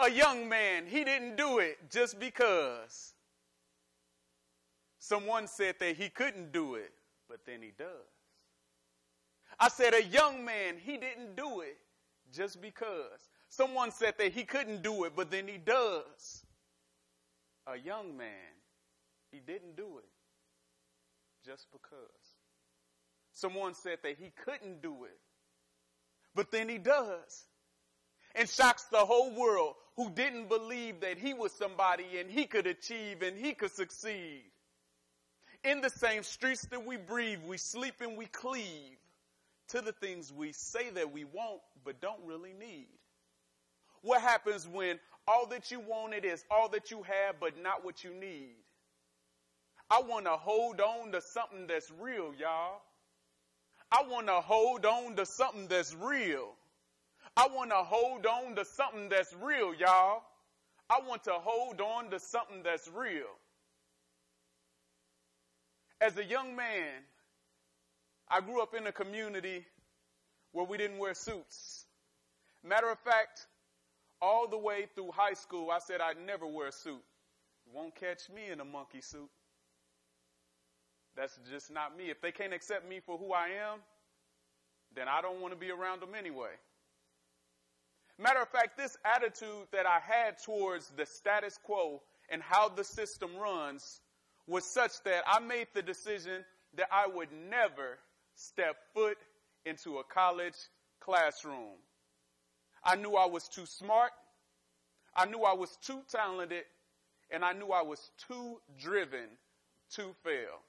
A young man, he didn't do it just because. Someone said that he couldn't do it, but then he does. I said a young man, he didn't do it just because. Someone said that he couldn't do it, but then he does. A young man, he didn't do it just because. Someone said that he couldn't do it, but then he does. And shocks the whole world who didn't believe that he was somebody and he could achieve and he could succeed. In the same streets that we breathe, we sleep and we cleave to the things we say that we want but don't really need. What happens when all that you wanted is all that you have but not what you need? I want to hold on to something that's real, y'all. I want to hold on to something that's real. I want to hold on to something that's real, y'all. I want to hold on to something that's real. As a young man, I grew up in a community where we didn't wear suits. Matter of fact, all the way through high school, I said I'd never wear a suit. You won't catch me in a monkey suit. That's just not me. If they can't accept me for who I am, then I don't want to be around them anyway. Matter of fact, this attitude that I had towards the status quo and how the system runs was such that I made the decision that I would never step foot into a college classroom. I knew I was too smart, I knew I was too talented, and I knew I was too driven to fail.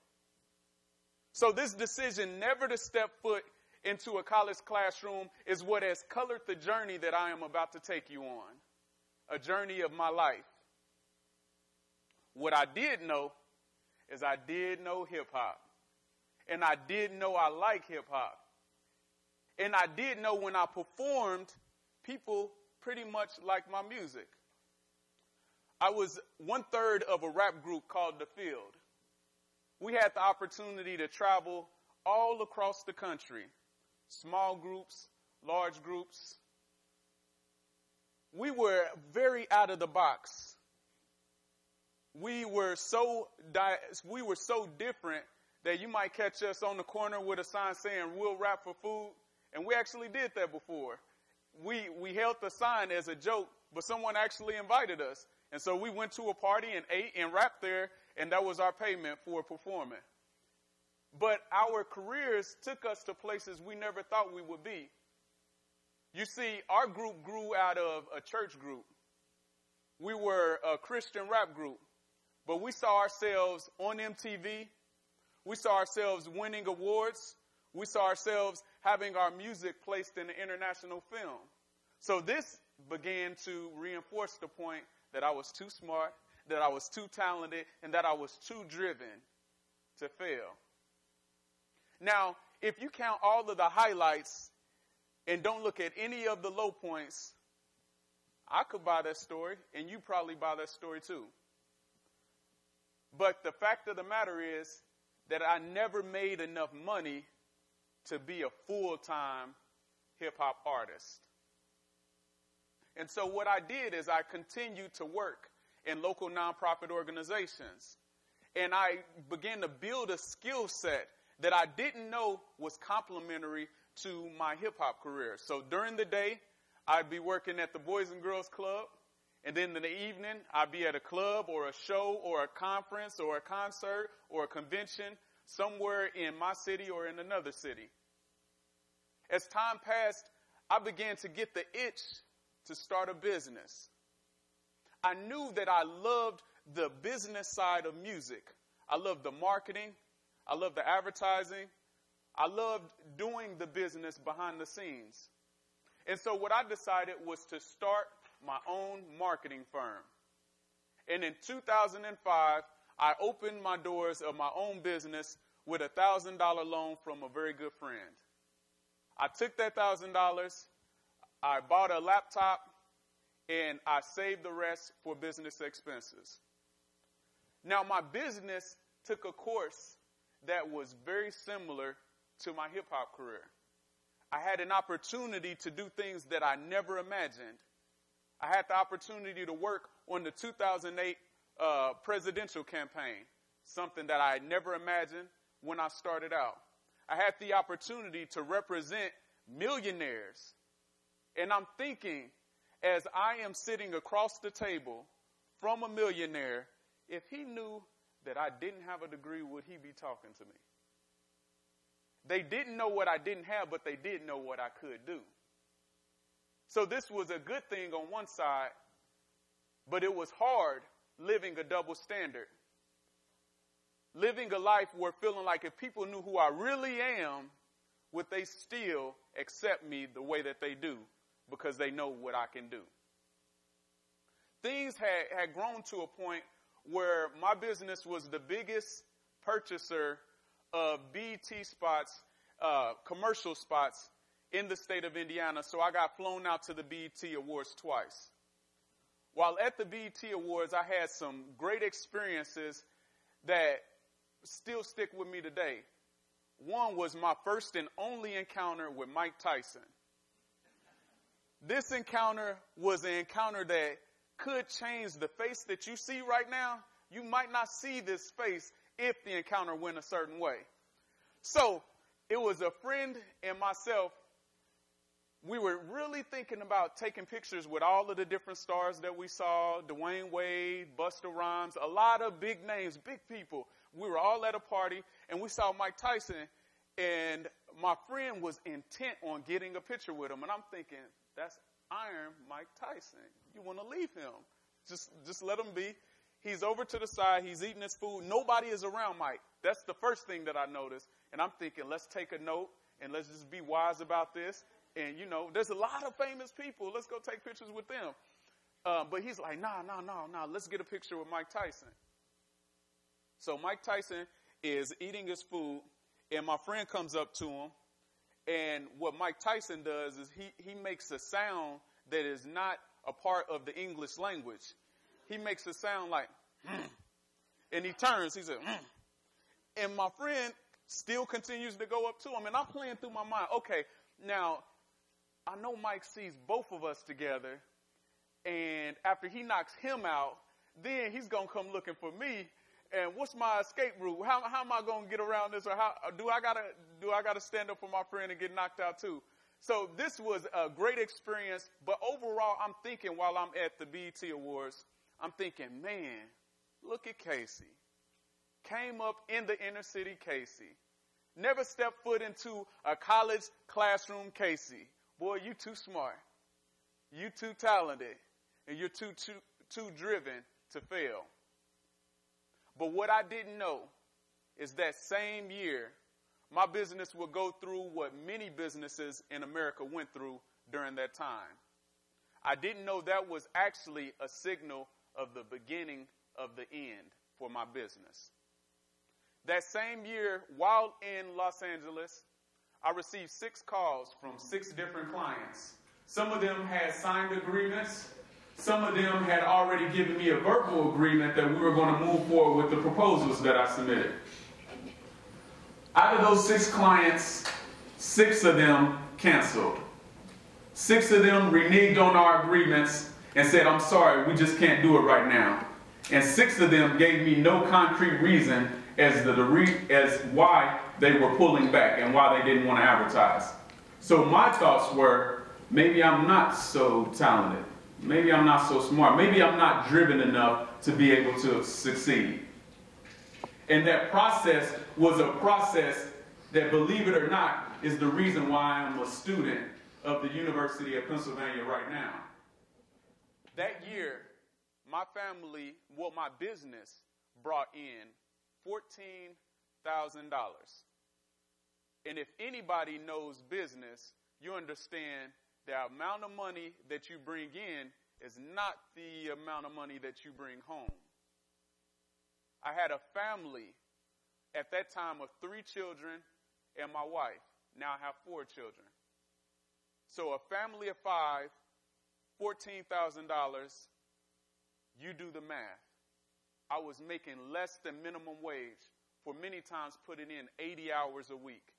So this decision never to step foot into a college classroom is what has colored the journey that I am about to take you on, a journey of my life. What I did know is I did know hip-hop, and I did know I like hip-hop, and I did know when I performed, people pretty much liked my music. I was 1/3 of a rap group called The Field. We had the opportunity to travel all across the country, small groups, large groups. We were very out of the box. We were so different that you might catch us on the corner with a sign saying, "We'll rap for food." And we actually did that before. We held the sign as a joke, but someone actually invited us. And so we went to a party and ate and rapped there, and that was our payment for performing. But our careers took us to places we never thought we would be. You see, our group grew out of a church group. We were a Christian rap group, but we saw ourselves on MTV. We saw ourselves winning awards. We saw ourselves having our music placed in the international film. So this began to reinforce the point that I was too smart, that I was too talented, and that I was too driven to fail. Now, if you count all of the highlights and don't look at any of the low points, I could buy that story, and you probably buy that story too. But the fact of the matter is that I never made enough money to be a full-time hip-hop artist. And so what I did is I continued to work in local nonprofit organizations. And I began to build a skill set that I didn't know was complementary to my hip-hop career. So during the day, I'd be working at the Boys and Girls Club. And then in the evening, I'd be at a club or a show or a conference or a concert or a convention somewhere in my city or in another city. As time passed, I began to get the itch to start a business. I knew that I loved the business side of music. I loved the marketing. I loved the advertising. I loved doing the business behind the scenes. And so what I decided was to start my own marketing firm. And in 2005, I opened my doors of my own business with a $1,000 loan from a very good friend. I took that $1,000, I bought a laptop, and I saved the rest for business expenses. Now, my business took a course that was very similar to my hip-hop career. I had an opportunity to do things that I never imagined. I had the opportunity to work on the 2008 presidential campaign, something that I had never imagined when I started out. I had the opportunity to represent millionaires. And I'm thinking, as I am sitting across the table from a millionaire, if he knew that I didn't have a degree, would he be talking to me? They didn't know what I didn't have, but they did know what I could do. So this was a good thing on one side, but it was hard living a double standard. Living a life where feeling like if people knew who I really am, would they still accept me the way that they do because they know what I can do. Things had grown to a point where my business was the biggest purchaser of BET spots, commercial spots in the state of Indiana. So I got flown out to the BET Awards twice. While at the BET Awards, I had some great experiences that still stick with me today. One was my first and only encounter with Mike Tyson. This encounter was an encounter that could change the face that you see right now. You might not see this face if the encounter went a certain way. So it was a friend and myself. We were really thinking about taking pictures with all of the different stars that we saw, Dwayne Wade, Busta Rhymes, a lot of big names, big people. We were all at a party, and we saw Mike Tyson, and my friend was intent on getting a picture with him. And I'm thinking, that's Iron Mike Tyson. You want to leave him. Just let him be. He's over to the side. He's eating his food. Nobody is around Mike. That's the first thing that I noticed. And I'm thinking, let's take a note, and let's just be wise about this. And, you know, there's a lot of famous people. Let's go take pictures with them. But he's like, nah, let's get a picture with Mike Tyson. So Mike Tyson is eating his food, and my friend comes up to him. And what Mike Tyson does is he makes a sound that is not a part of the English language. He makes a sound like, and he turns. He said, and my friend still continues to go up to him. And I'm playing through my mind, okay, now, I know Mike sees both of us together, and after he knocks him out, then he's going to come looking for me, and what's my escape route? How am I going to get around this, or how do I gotta stand up for my friend and get knocked out too? So this was a great experience, but overall, I'm thinking while I'm at the BET Awards, I'm thinking, man, look at Casey. Came up in the inner city Casey. Never stepped foot into a college classroom Casey. Boy, you too smart. You too talented. And you're too driven to fail. But what I didn't know is that same year, my business would go through what many businesses in America went through during that time. I didn't know that was actually a signal of the beginning of the end for my business. That same year, while in Los Angeles, I received 6 calls from 6 different clients. Some of them had signed agreements. Some of them had already given me a verbal agreement that we were going to move forward with the proposals that I submitted. Out of those 6 clients, 6 of them canceled. 6 of them reneged on our agreements and said, I'm sorry, we just can't do it right now. And 6 of them gave me no concrete reason as why they were pulling back and why they didn't want to advertise. So my thoughts were, maybe I'm not so talented. Maybe I'm not so smart. Maybe I'm not driven enough to be able to succeed. And that process was a process that, believe it or not, is the reason why I'm a student of the University of Pennsylvania right now. That year, my business brought in $14,000. And if anybody knows business, you understand the amount of money that you bring in is not the amount of money that you bring home. I had a family at that time of 3 children and my wife. Now I have 4 children. So a family of 5, $14,000, you do the math. I was making less than minimum wage, for many times putting in 80 hours a week.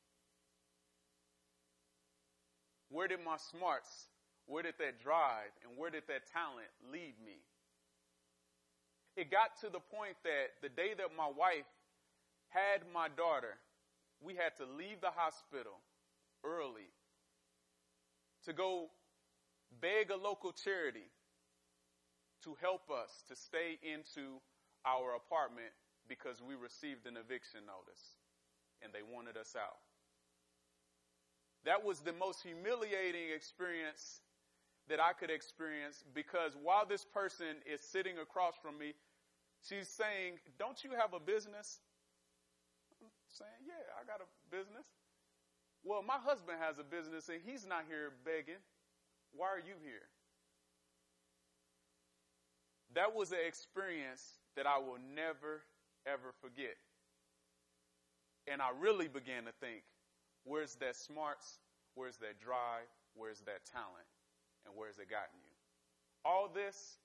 Where did my smarts, Where did that drive and where did that talent lead me? It got to the point that the day that my wife had my daughter, we had to leave the hospital early to go beg a local charity to help us to stay into our apartment because we received an eviction notice and they wanted us out. That was the most humiliating experience that I could experience, because while this person is sitting across from me, she's saying, "Don't you have a business?" I'm saying, "Yeah, I got a business." "Well, my husband has a business and he's not here begging. Why are you here?" That was an experience that I will never, ever forget. And I really began to think, where's that smarts? Where's that drive? Where's that talent? And where's it gotten you? All this,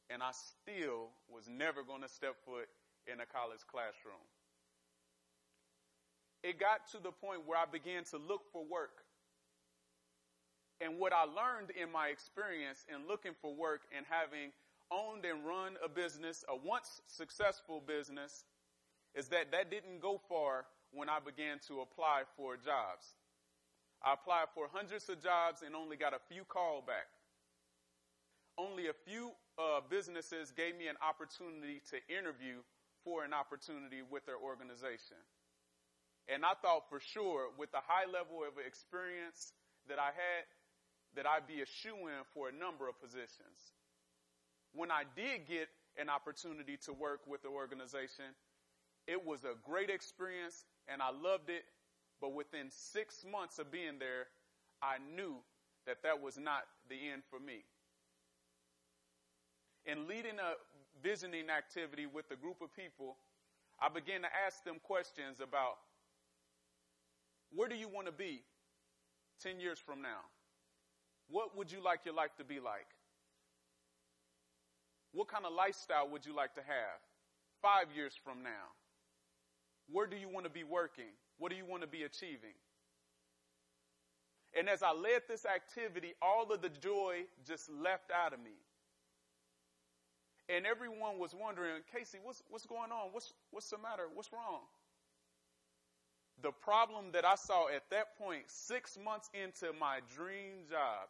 and I still was never going to step foot in a college classroom. It got to the point where I began to look for work. And what I learned in my experience in looking for work and having owned and run a business, a once successful business, is that didn't go far when I began to apply for jobs. I applied for hundreds of jobs and only got a few callbacks. Only a few businesses gave me an opportunity to interview for an opportunity with their organization. And I thought for sure, with the high level of experience that I had, that I'd be a shoo-in for a number of positions. When I did get an opportunity to work with the organization, it was a great experience and I loved it. But within 6 months of being there, I knew that that was not the end for me. In leading a visioning activity with a group of people, I began to ask them questions about, where do you want to be 10 years from now? What would you like your life to be like? What kind of lifestyle would you like to have 5 years from now? Where do you want to be working? What do you want to be achieving? And as I led this activity, all of the joy just left out of me. And everyone was wondering, "Casey, what's going on? What's the matter? What's wrong?" The problem that I saw at that point, 6 months into my dream job,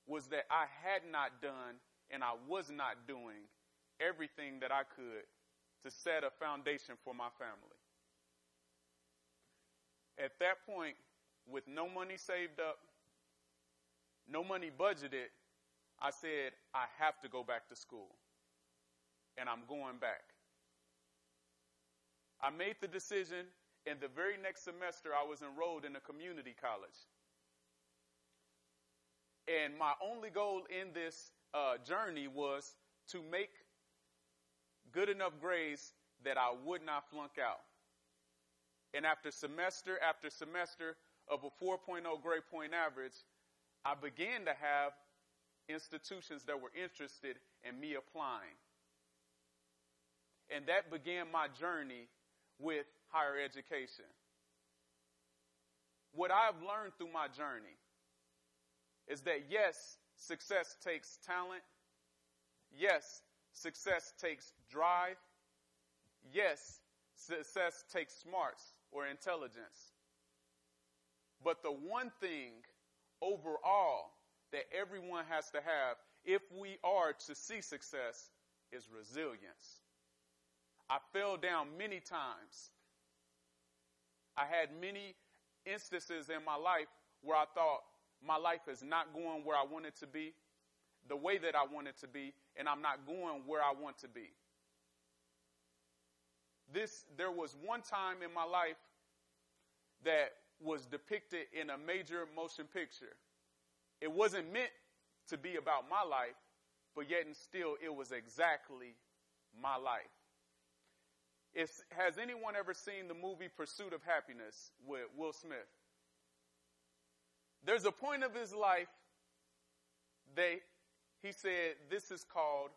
was that I had not done and I was not doing everything that I could to set a foundation for my family. At that point, with no money saved up, no money budgeted, I said, I have to go back to school. And I'm going back. I made the decision, and the very next semester I was enrolled in a community college. And my only goal in this journey was to make good enough grades that I would not flunk out. And after semester of a 4.0 grade point average, I began to have institutions that were interested in me applying. And that began my journey with higher education. What I've learned through my journey is that, yes, success takes talent. Yes, success takes drive. Yes, success takes smarts or intelligence. But the one thing overall that everyone has to have if we are to see success is resilience. I fell down many times. I had many instances in my life where I thought my life is not going where I want it to be, the way that I want it to be, and I'm not going where I want to be. There was one time in my life that was depicted in a major motion picture. It wasn't meant to be about my life, but yet and still it was exactly my life. Has anyone ever seen the movie Pursuit of Happiness with Will Smith? There's a point of his life that he said, this is called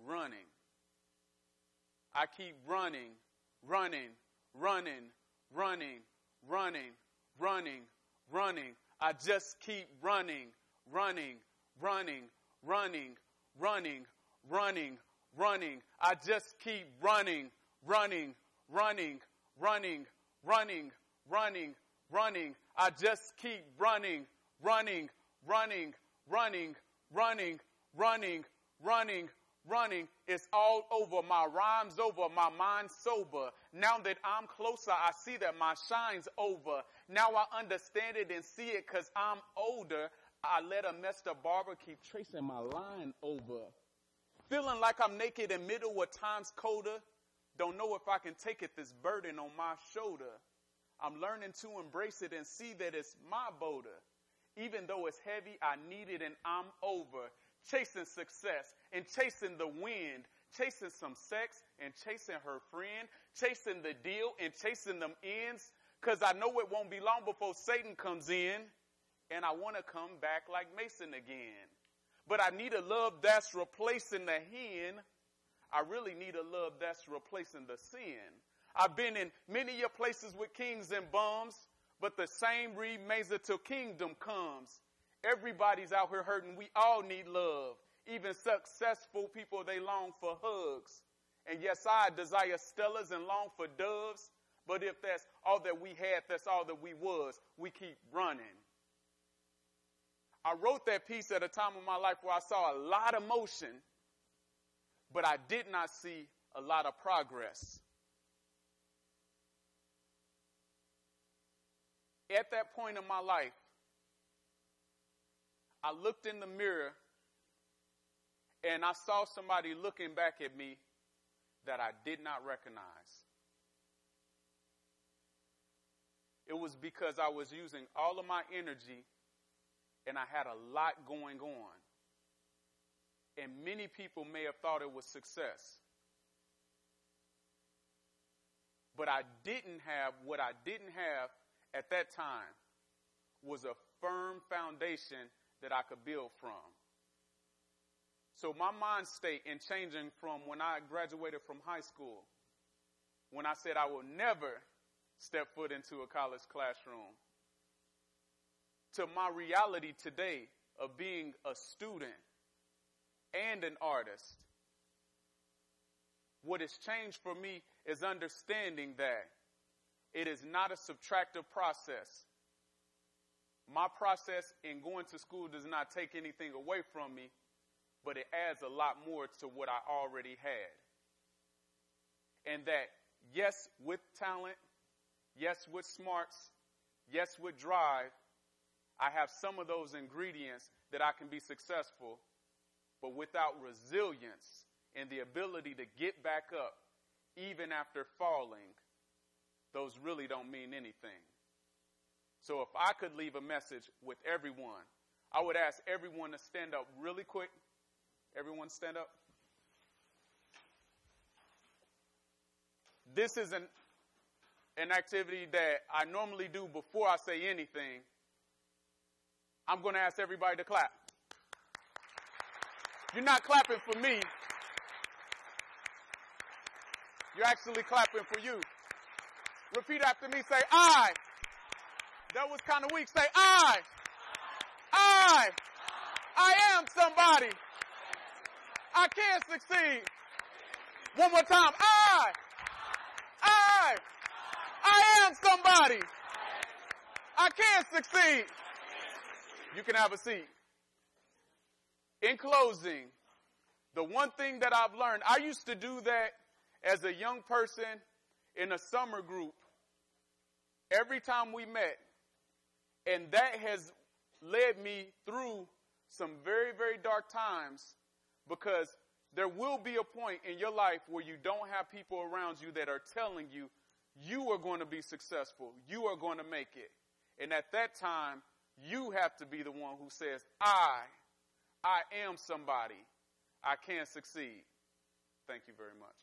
running. I keep running. I just keep running, running, running, running, running, running, running. I just keep running, running, running, running, running, running, running. I just keep running, running, running, running, running, running, running, running. It's all over. My rhyme's over. My mind's sober. Now that I'm closer, I see that my shine's over. Now I understand it and see it because I'm older. I let a messed up barber keep tracing my line over. Feeling like I'm naked in middle of time's colder. Don't know if I can take it, this burden on my shoulder. I'm learning to embrace it and see that it's my boulder. Even though it's heavy, I need it and I'm over. Chasing success and chasing the wind. Chasing some sex and chasing her friend. Chasing the deal and chasing them ends. Because I know it won't be long before Satan comes in. And I want to come back like Mason again. But I need a love that's replacing the hen. I really need a love that's replacing the sin. I've been in many places with kings and bums, but the same remains until kingdom comes. Everybody's out here hurting. We all need love. Even successful people, they long for hugs. And yes, I desire stellas and long for doves. But if that's all that we had, that's all that we was, we keep running. I wrote that piece at a time of my life where I saw a lot of motion, but I did not see a lot of progress. At that point in my life, I looked in the mirror and I saw somebody looking back at me that I did not recognize. It was because I was using all of my energy and I had a lot going on. And many people may have thought it was success. But I didn't have, what I didn't have at that time was a firm foundation that I could build from. So my mind state in changing from when I graduated from high school, when I said I will never step foot into a college classroom, to my reality today of being a student and an artist. What has changed for me is understanding that it is not a subtractive process. My process in going to school does not take anything away from me, but it adds a lot more to what I already had. And that, yes, with talent, yes, with smarts, yes, with drive, I have some of those ingredients that I can be successful, but without resilience and the ability to get back up even after falling, those really don't mean anything. So if I could leave a message with everyone, I would ask everyone to stand up really quick. Everyone stand up. This is an activity that I normally do before I say anything. I'm going to ask everybody to clap. You're not clapping for me. You're actually clapping for you. Repeat after me. Say, I. That was kind of weak. Say, I am somebody. I can succeed. One more time. I am somebody. I can succeed. You can have a seat. In closing, the one thing that I've learned, I used to do that as a young person in a summer group every time we met. And that has led me through some very, very dark times, because there will be a point in your life where you don't have people around you that are telling you, you are going to be successful. You are going to make it. And at that time, you have to be the one who says, I am somebody. I can succeed. Thank you very much.